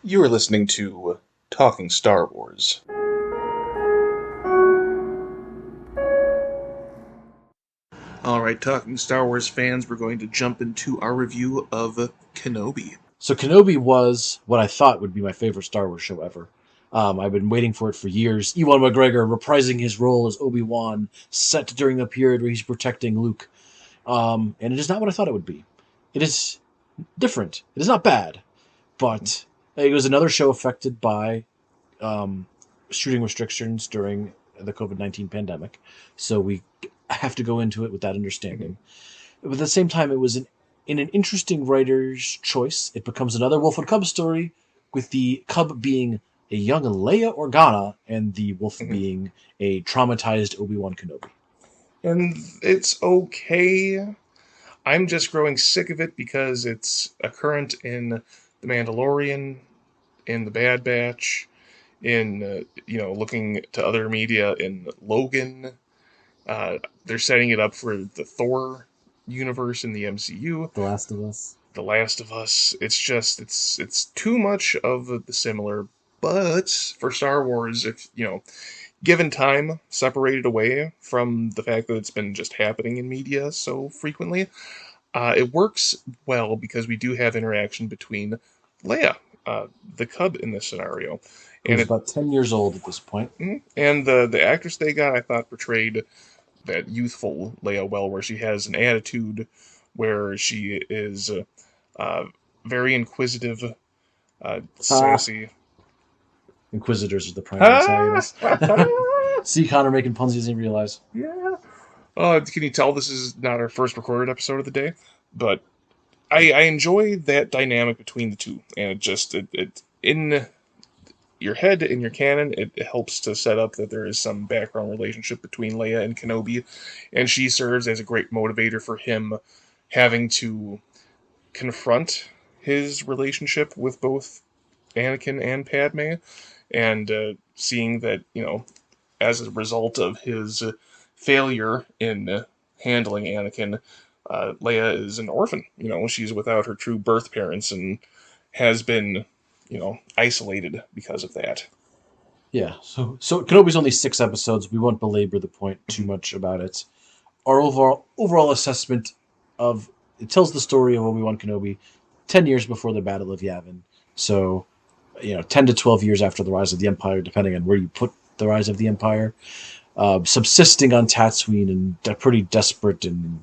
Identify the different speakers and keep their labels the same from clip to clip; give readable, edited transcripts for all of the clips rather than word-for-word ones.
Speaker 1: You are listening to Talking Star Wars. Alright, Talking Star Wars fans, we're going to jump into our review of Kenobi.
Speaker 2: So Kenobi was what I thought would be my favorite Star Wars show ever. I've been waiting for it for years. Ewan McGregor reprising his role as Obi-Wan, set during the period where he's protecting Luke. And it is not what I thought it would be. It is different. It is not bad, but it was another show affected by shooting restrictions during the COVID-19 pandemic. So we have to go into it with that understanding. But at the same time, it was in an interesting writer's choice. It becomes another Wolf and Cub story, with the cub being a young Leia Organa and the wolf being a traumatized Obi-Wan Kenobi.
Speaker 1: And it's okay. I'm just growing sick of it because it's a current in The Mandalorian, in The Bad Batch, in, looking to other media in Logan. They're setting it up for the Thor universe in the MCU.
Speaker 2: The Last of Us.
Speaker 1: The Last of Us. It's too much of the similar. But for Star Wars, if given time, separated away from the fact that it's been just happening in media so frequently, it works well because we do have interaction between Leia, the cub in this scenario, and
Speaker 2: Who's
Speaker 1: it
Speaker 2: about 10 years old at this point.
Speaker 1: and the actress they got, I thought, portrayed that youthful Leia well, where she has an attitude, where she is uh, very inquisitive,
Speaker 2: Ah,
Speaker 1: sassy.
Speaker 2: Inquisitors are the prime
Speaker 1: Ah!
Speaker 2: antagonists. See Connor making puns he doesn't realize.
Speaker 1: Yeah. Can you tell this is not our first recorded episode of the day? But I enjoy that dynamic between the two, and it in your head, in your canon, it helps to set up that there is some background relationship between Leia and Kenobi, and she serves as a great motivator for him having to confront his relationship with both Anakin and Padme, and seeing that, as a result of his failure in handling Anakin, Leia is an orphan. She's without her true birth parents and has been, isolated because of that.
Speaker 2: Yeah, so Kenobi's only 6 episodes. We won't belabor the point too much about it. Our overall assessment of it tells the story of Obi-Wan Kenobi 10 years before the Battle of Yavin. So, 10 to 12 years after the rise of the Empire, depending on where you put the rise of the Empire. Subsisting on Tatooine in pretty desperate and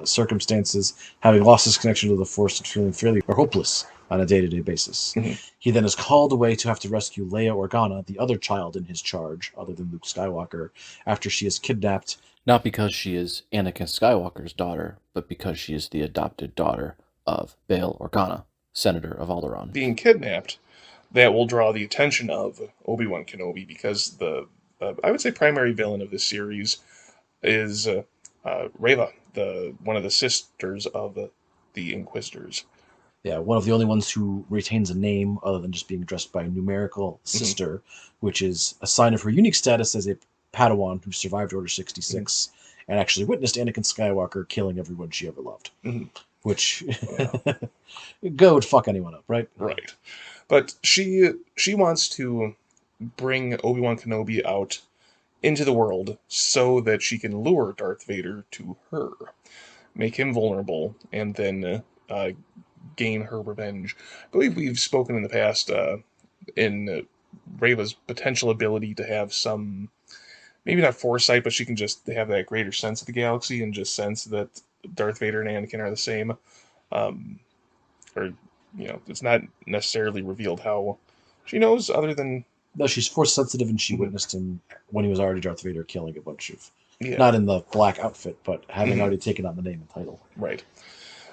Speaker 2: circumstances, having lost his connection to the Force and feeling fairly hopeless on a day-to-day basis.
Speaker 1: Mhm.
Speaker 2: He then is called away to have to rescue Leia Organa, the other child in his charge, other than Luke Skywalker, after she is kidnapped.
Speaker 3: Not because she is Anakin Skywalker's daughter, but because she is the adopted daughter of Bail Organa, Senator of Alderaan.
Speaker 1: Being kidnapped, that will draw the attention of Obi-Wan Kenobi, because the I would say primary villain of this series is Reva, the one of the sisters of the Inquisitors.
Speaker 2: Yeah, one of the only ones who retains a name other than just being addressed by a numerical
Speaker 1: Mhm.
Speaker 2: sister, which is a sign of her unique status as a Padawan who survived Order 66 and actually witnessed Anakin Skywalker killing everyone she ever loved.
Speaker 1: Mhm.
Speaker 2: Which,
Speaker 1: Yeah,
Speaker 2: go would fuck anyone up, right?
Speaker 1: right. But she wants to bring Obi-Wan Kenobi out into the world so that she can lure Darth Vader to her, make him vulnerable, and then gain her revenge. I believe we've spoken in the past in Reva's potential ability to have some, maybe not foresight, but she can just have that greater sense of the galaxy and just sense that Darth Vader and Anakin are the same. Um, or, it's not necessarily revealed how she knows, other than,
Speaker 2: No, she's force sensitive and she
Speaker 1: mhm,
Speaker 2: witnessed him when he was already Darth Vader killing a bunch of,
Speaker 1: yeah,
Speaker 2: not in the black outfit, but having
Speaker 1: mhm,
Speaker 2: already taken on the name and title.
Speaker 1: right.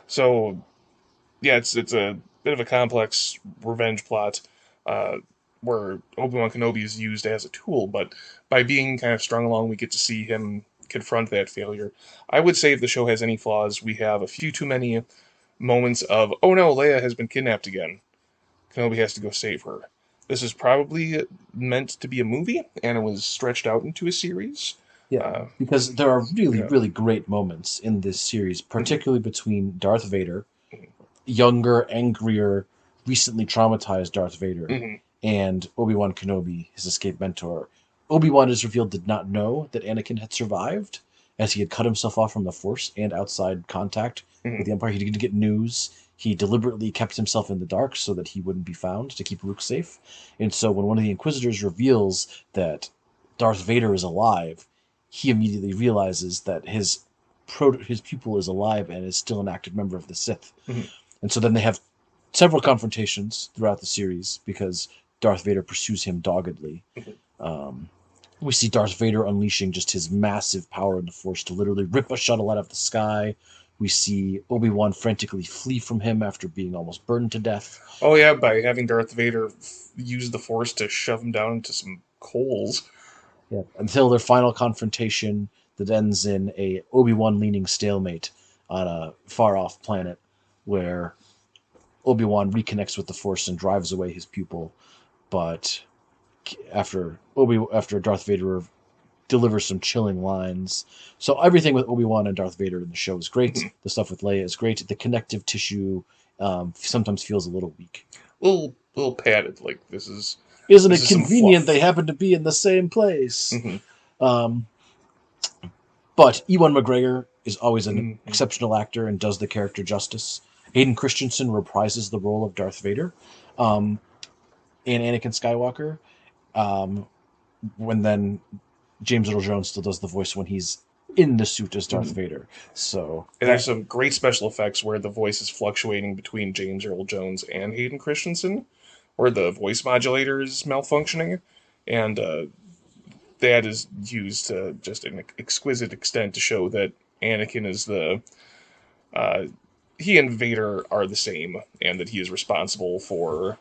Speaker 1: So yeah, it's a bit of a complex revenge plot, uh, where Obi-Wan Kenobi is used as a tool, but by being kind of strung along, we get to see him confront that failure. I would say if the show has any flaws, we have a few too many moments of, oh no, Leia has been kidnapped again. Kenobi has to go save her. This is probably meant to be a movie, and it was stretched out into a series.
Speaker 2: Yeah,
Speaker 1: Uh,
Speaker 2: because there are really,
Speaker 1: yeah.
Speaker 2: really great moments in this series,
Speaker 1: Mhm.
Speaker 2: particularly between Darth Vader, younger, angrier, recently traumatized Darth Vader
Speaker 1: Hmm.
Speaker 2: and Obi-Wan Kenobi, his escaped mentor. Obi-Wan is revealed did not know that Anakin had survived, as he had cut himself off from the Force and outside contact
Speaker 1: Hmm.
Speaker 2: with the Empire. He didn't get news. He deliberately kept himself in the dark so that he wouldn't be found to keep Luke safe. And so when one of the Inquisitors reveals that Darth Vader is alive, he immediately realizes that his pupil is alive and is still an active member of the Sith.
Speaker 1: Hmm.
Speaker 2: And so then they have several confrontations throughout the series because Darth Vader pursues him doggedly.
Speaker 1: Hmm.
Speaker 2: Um, we see Darth Vader unleashing just his massive power in the Force to literally rip a shuttle out of the sky. We see Obi-Wan frantically flee from him after being almost burned to death.
Speaker 1: Oh yeah, by having Darth Vader use the Force to shove him down into some coals.
Speaker 2: Yeah. Until their final confrontation that ends in a Obi-Wan leaning stalemate on a far-off planet where Obi-Wan reconnects with the Force and drives away his pupil, but after Darth Vader delivers some chilling lines. So everything with Obi-Wan and Darth Vader in the show is great.
Speaker 1: Hmm.
Speaker 2: The stuff with Leia is great. The connective tissue sometimes feels a little weak.
Speaker 1: Little padded. Like
Speaker 2: Isn't
Speaker 1: this
Speaker 2: it
Speaker 1: is some
Speaker 2: convenient they
Speaker 1: fluff.
Speaker 2: happen to be in the same place?
Speaker 1: Hmm.
Speaker 2: Um, but Ewan McGregor is always an
Speaker 1: Hmm.
Speaker 2: exceptional actor and does the character justice. Hayden Christensen reprises the role of Darth Vader um, in Anakin Skywalker. Um, when then James Earl Jones still does the voice when he's in the suit as Darth
Speaker 1: Hmm.
Speaker 2: Vader. So
Speaker 1: And there's some great special effects where the voice is fluctuating between James Earl Jones and Hayden Christensen, where the voice modulator is malfunctioning, and that is used to just an exquisite extent to show that Anakin is uh, he and Vader are the same, and that he is responsible for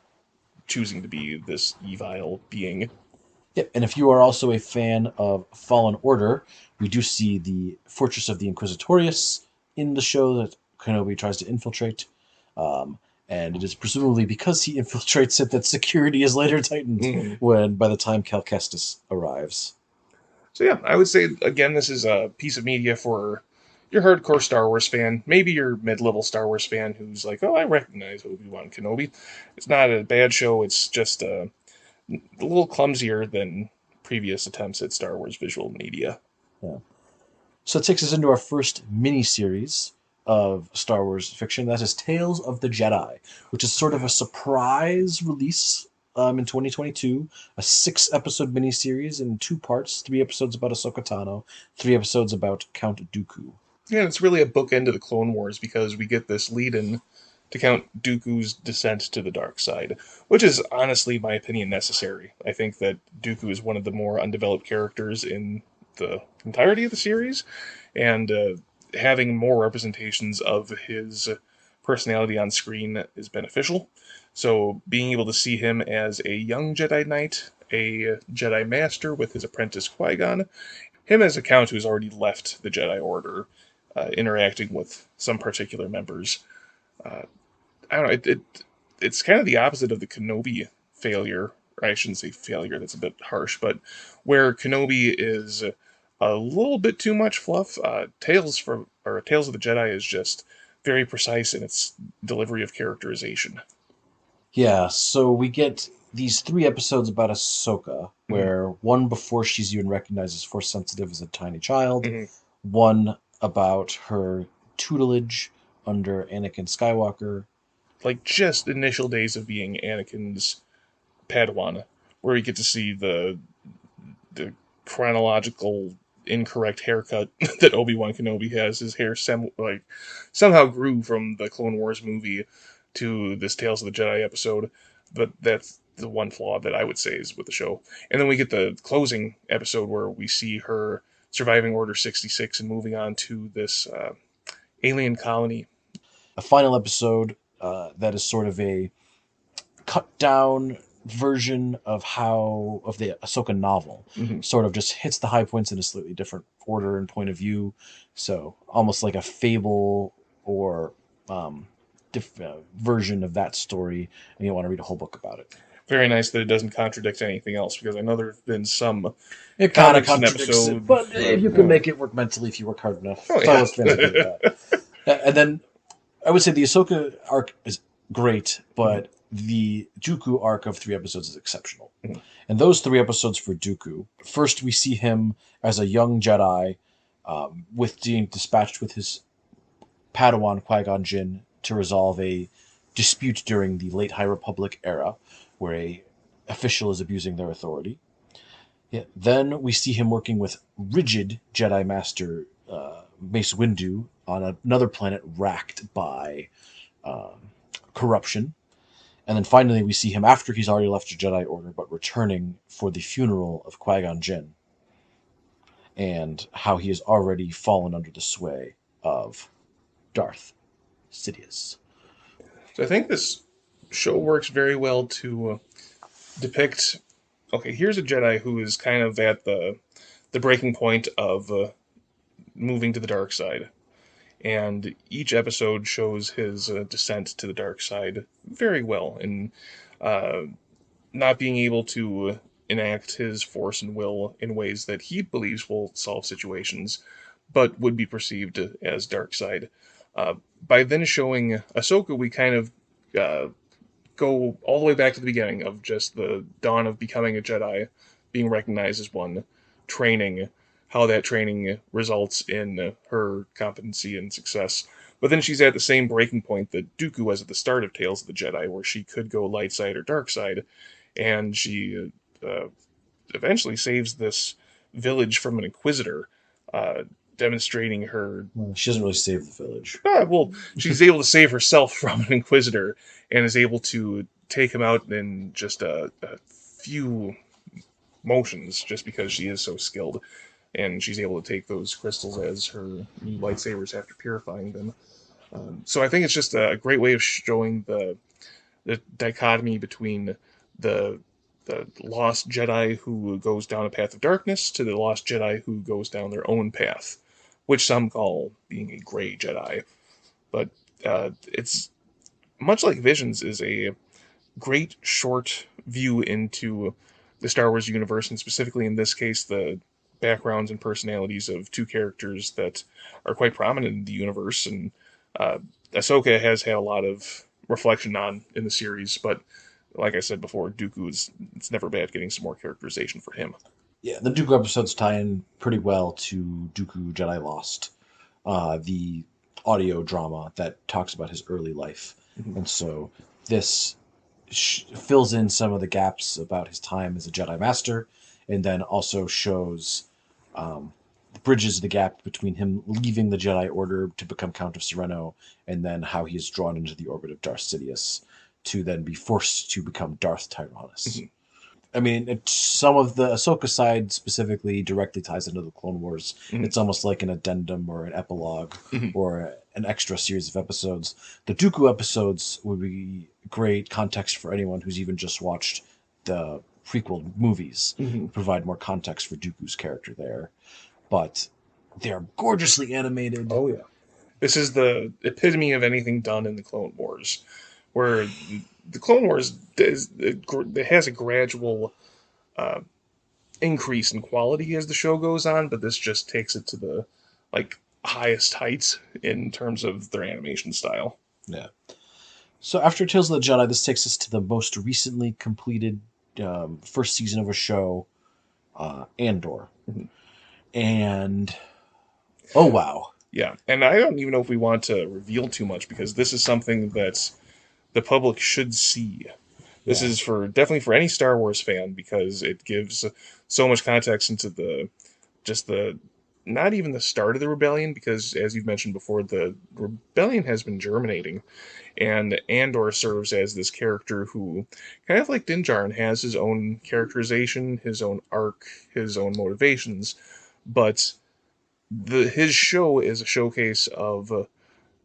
Speaker 1: choosing to be this evil being.
Speaker 2: yep. And if you are also a fan of Fallen Order, we do see the Fortress of the Inquisitorius in the show that Kenobi tries to infiltrate. Um, and it is presumably because he infiltrates it that security is later tightened
Speaker 1: Hmm.
Speaker 2: when by the time Cal Kestis arrives.
Speaker 1: So yeah, I would say again, this is a piece of media for your hardcore Star Wars fan, maybe your mid-level Star Wars fan who's like, oh, I recognize Obi-Wan Kenobi. It's not a bad show. It's just a little clumsier than previous attempts at Star Wars visual media.
Speaker 2: Yeah. So it takes us into our first mini series of Star Wars fiction. That is Tales of the Jedi, which is sort of a surprise release in 2022. A 6-episode miniseries in 2 parts: 3 episodes about Ahsoka Tano, 3 episodes about Count Dooku.
Speaker 1: Yeah, it's really a bookend to the Clone Wars because we get this lead-in to Count Dooku's descent to the dark side, which is honestly, my opinion, necessary. I think that Dooku is one of the more undeveloped characters in the entirety of the series, and having more representations of his personality on screen is beneficial. So being able to see him as a young Jedi Knight, a Jedi Master with his apprentice Qui-Gon, him as a Count who's already left the Jedi Order, interacting with some particular members. Uh, I don't know. It's kind of the opposite of the Kenobi failure. Or I shouldn't say failure. That's a bit harsh, but where Kenobi is a little bit too much fluff. Tales of the Jedi is just very precise in its delivery of characterization.
Speaker 2: Yeah, so we get these 3 episodes about Ahsoka,
Speaker 1: Hmm.
Speaker 2: where one before she's even recognized as Force sensitive as a tiny child,
Speaker 1: Hmm.
Speaker 2: one about her tutelage under Anakin Skywalker.
Speaker 1: Like just initial days of being Anakin's Padawan, where you get to see the chronological incorrect haircut that Obi-Wan Kenobi has. His hair somehow grew from the Clone Wars movie to this Tales of the Jedi episode, but that's the one flaw that I would say is with the show. And then we get the closing episode where we see her surviving Order 66 and moving on to this alien colony.
Speaker 2: A final episode that is sort of a cut down version of the Ahsoka novel.
Speaker 1: Hmm.
Speaker 2: Sort of just hits the high points in a slightly different order and point of view. So almost like a fable or version of that story, and you want to read a whole book about it.
Speaker 1: Very nice that it doesn't contradict anything else, because I know there have been some
Speaker 2: It kind of
Speaker 1: comics and
Speaker 2: contradicts it,
Speaker 1: episode.
Speaker 2: but if you can make it work mentally, if you work hard enough,
Speaker 1: Oh
Speaker 2: Star
Speaker 1: yeah.
Speaker 2: Wars fans are good at that. And then I would say the Ahsoka arc is great, but the Dooku arc of 3 episodes is exceptional.
Speaker 1: Mhm.
Speaker 2: And those 3 episodes for Dooku, first we see him as a young Jedi, with being dispatched with his Padawan Qui-Gon Jinn to resolve a dispute during the late High Republic era, where a official is abusing their authority. Yeah. Then we see him working with rigid Jedi Master Mace Windu on another planet racked by corruption. And then finally, we see him after he's already left the Jedi Order, but returning for the funeral of Qui-Gon Jinn, and how he has already fallen under the sway of Darth Sidious.
Speaker 1: So I think this show works very well to depict. Okay, here's a Jedi who is kind of at the breaking point of moving to the dark side, and each episode shows his descent to the dark side very well, and uh, not being able to enact his force and will in ways that he believes will solve situations, but would be perceived as dark side. Uh, by then showing Ahsoka, we kind of uh, go all the way back to the beginning of just the dawn of becoming a Jedi, being recognized as one, training, how that training results in her competency and success. But then she's at the same breaking point that Dooku was at the start of Tales of the Jedi, where she could go light side or dark side, and she eventually saves this village from an Inquisitor, uh, demonstrating her.
Speaker 2: Well, she doesn't really save the village.
Speaker 1: Well, she's able to save herself from an Inquisitor and is able to take him out in just a few motions, just because she is so skilled, and she's able to take those crystals as her new lightsabers after purifying them. So I think it's just a great way of showing the dichotomy between the the lost Jedi who goes down a path of darkness to the lost Jedi who goes down their own path, which some call being a gray Jedi. But it's much like Visions is a great short view into the Star Wars universe, and specifically in this case, the backgrounds and personalities of two characters that are quite prominent in the universe. And uh, Ahsoka has had a lot of reflection on in the series, but like I said before, Dooku is it's never bad getting some more characterization for him.
Speaker 2: Yeah, the Dooku episodes tie in pretty well to Dooku Jedi Lost, the audio drama that talks about his early life.
Speaker 1: Mhm.
Speaker 2: And so this fills in some of the gaps about his time as a Jedi Master, and then also shows, bridges the gap between him leaving the Jedi Order to become Count of Sereno, and then how he is drawn into the orbit of Darth Sidious to then be forced to become Darth Tyrannus.
Speaker 1: Mhm.
Speaker 2: I mean, some of the Ahsoka side specifically directly ties into the Clone Wars.
Speaker 1: Mhm.
Speaker 2: It's almost like an addendum or an epilogue
Speaker 1: Mhm.
Speaker 2: or an extra series of episodes. The Dooku episodes would be great context for anyone who's even just watched the prequel movies.
Speaker 1: Mhm.
Speaker 2: Provide more context for Dooku's character there. But they are gorgeously animated.
Speaker 1: Oh yeah, this is the epitome of anything done in the Clone Wars, where the Clone Wars it has a gradual uh, increase in quality as the show goes on, but this just takes it to the like highest heights in terms of their animation style.
Speaker 2: Yeah. So after Tales of the Jedi, this takes us to the most recently completed first season of a show, Andor.
Speaker 1: Mhm.
Speaker 2: And oh wow,
Speaker 1: Yeah, and I don't even know if we want to reveal too much because this is something that the public should see. This
Speaker 2: yeah,
Speaker 1: is for definitely for any Star Wars fan because it gives so much context into the just the not even the start of the rebellion, because as you've mentioned before, the rebellion has been germinating, and Andor serves as this character who, kind of like Din Djarin, has his own characterization, his own arc, his own motivations, but his show is a showcase of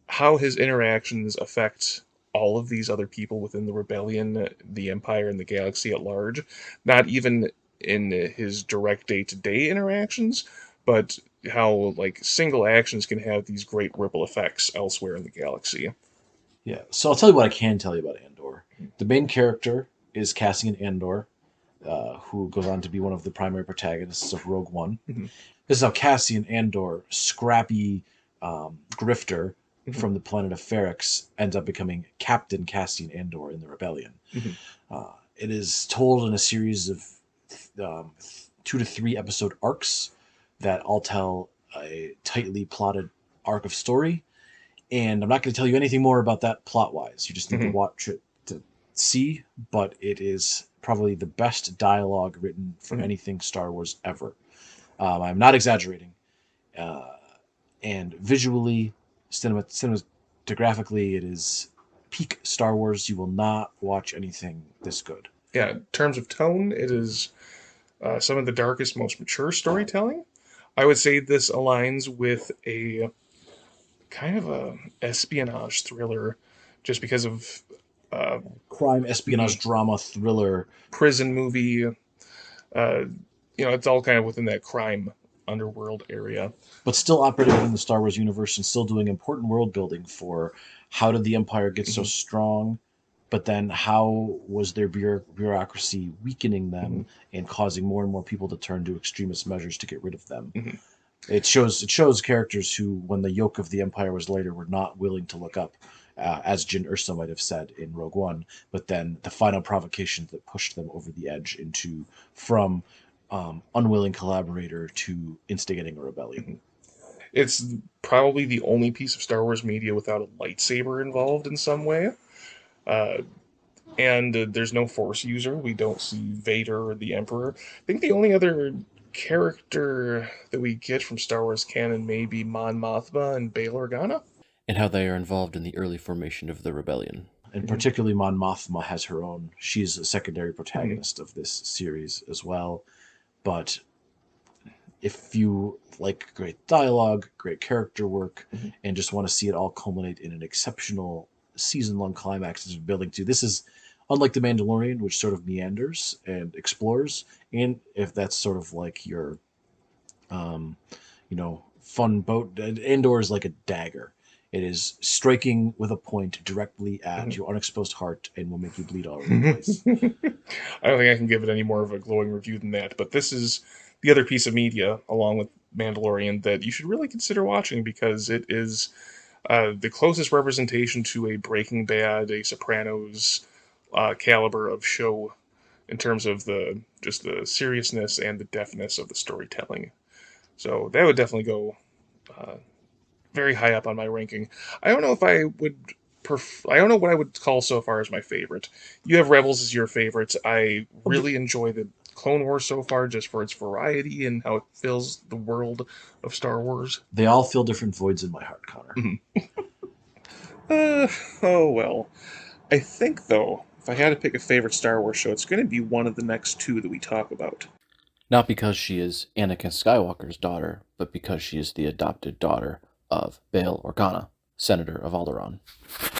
Speaker 1: how his interactions affect all of these other people within the rebellion, the empire, and the galaxy at large. Not even in his direct day-to-day interactions, but how like single actions can have these great ripple effects elsewhere in the galaxy.
Speaker 2: yeah. So I'll tell you what I can tell you about Andor. The main character is Cassian Andor, who goes on to be one of the primary protagonists of Rogue One.
Speaker 1: Mhm.
Speaker 2: This is how Cassian Andor, scrappy grifter, from the planet of Ferrix ends up becoming Captain Cassian Andor in the Rebellion. It is told in a series of 2 to 3 episode arcs that all tell a tightly plotted arc of story. And I'm not going to tell you anything more about that plot-wise. You just need to watch it to see, but it is probably the best dialogue written for anything Star Wars ever. I'm not exaggerating. And visually, cinematographically, it is peak Star Wars. You will not watch anything this good.
Speaker 1: Yeah, in terms of tone, it is some of the darkest, most mature storytelling. I would say this aligns with a kind of a espionage thriller, just because of
Speaker 2: Crime, espionage, drama, thriller.
Speaker 1: prison movie. It's all kind of within that crime underworld area.
Speaker 2: But still operating within the Star Wars universe and still doing important world building for how did the Empire get so strong, but then how was their bureaucracy weakening them and causing more and more people to turn to extremist measures to get rid of them. It shows characters who, when the yoke of the Empire was lighter, were not willing to look up, as Jyn Erso might have said in Rogue One, but then the final provocation that pushed them over the edge from unwilling collaborator to instigating a rebellion.
Speaker 1: It's probably the only piece of Star Wars media without a lightsaber involved in some way. And there's no Force user. We don't see Vader or the Emperor. I think the only other character that we get from Star Wars canon may be Mon Mothma and Bail Organa.
Speaker 3: And how they are involved in the early formation of the rebellion.
Speaker 2: And particularly Mon Mothma has her own. She's a secondary protagonist of this series as well. But if you like great dialogue, great character work, and just want to see it all culminate in an exceptional season-long climax is building to, this is unlike The Mandalorian, which sort of meanders and explores, and if that's sort of like your fun boat, Andor is like a dagger. It is striking with a point directly at your unexposed heart and will make you bleed all over the place.
Speaker 1: I don't think I can give it any more of a glowing review than that, but this is the other piece of media, along with Mandalorian, that you should really consider watching, because it is the closest representation to a Breaking Bad, a Sopranos caliber of show in terms of the seriousness and the deftness of the storytelling. So that would definitely go very high up on my ranking. I don't know if I would I don't know what I would call so far as my favorite. You have Rebels as your favorite. I really enjoy the Clone Wars so far, just for its variety and how it fills the world of Star Wars.
Speaker 2: They all fill different voids in my heart, Connor.
Speaker 1: Oh well. I think, though, if I had to pick a favorite Star Wars show, it's going to be one of the next two that we talk about.
Speaker 3: Not because she is Anakin Skywalker's daughter, but because she is the adopted daughter of Bail Organa, Senator of Alderaan.